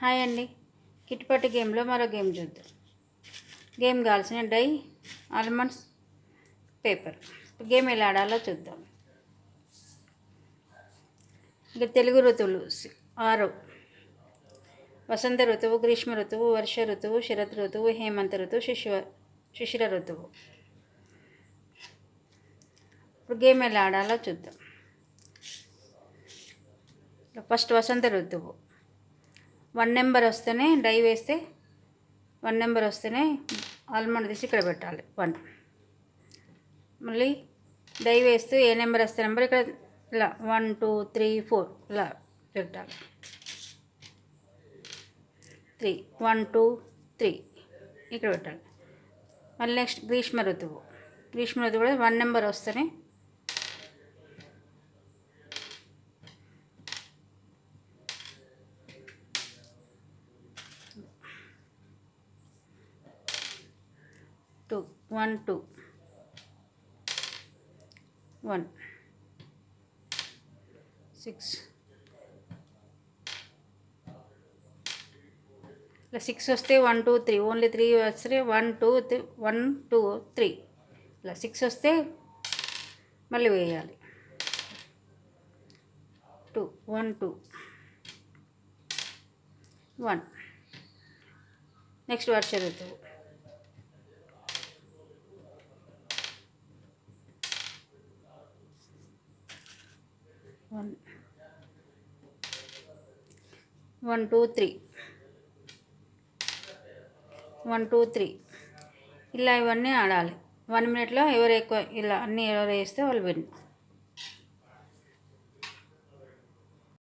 Hi అండి. కిట్టిపట్టి గేమ్లో మరో గేమ్ చూద్దాం. గేమ్ కావాల్సిన డై, ఆల్మండ్స్, పేపర్. గేమ్ ఎలా ఆడాలో చూద్దాం. ఇక తెలుగు ఋతువులు 6: వసంత ఋతువు, గ్రీష్మ ఋతువు, వర్ష ఋతువు, శరత్ ఋతువు, హేమంత ఋతువు, శిశిర ఋతువు. ఇప్పుడు గేమ్ ఎలా ఆడాలో చూద్దాం. ఫస్ట్ వసంత ఋతువు. 1 నెంబర్ వస్తేనే డై వేస్తే 1 నెంబర్ వస్తేనే ఆల్మండ్ తీసి ఇక్కడ పెట్టాలి 1. మళ్ళీ డై వేస్తూ ఏ నెంబర్ వస్తే నెంబర్ ఇక్కడ ఇలా 1 2 3 4 ఇలా పెట్టాలి. 3 1 2 3 ఇక్కడ పెట్టాలి. మళ్ళీ నెక్స్ట్ గ్రీష్మ ఋతువు. గ్రీష్మ ఋతువు కూడా 1 నెంబర్ వస్తేనే 2 1 2 1 6 ఇలా 6 వస్తే 1 2 3 ఓన్లీ 3 వస్తే 1 2 1 2 3 ఇలా 6 వస్తే మళ్ళీ వేయాలి 2 1 2 1. నెక్స్ట్ వర్ష ఋతువు. 1 1 2 3 1 2 3 ఇలా ఇవన్నీ ఆడాలి. 1 మినిట్లో ఎవరు ఎక్కువ ఇలా అన్నీ ఎవరు వేస్తే వాళ్ళు విన్.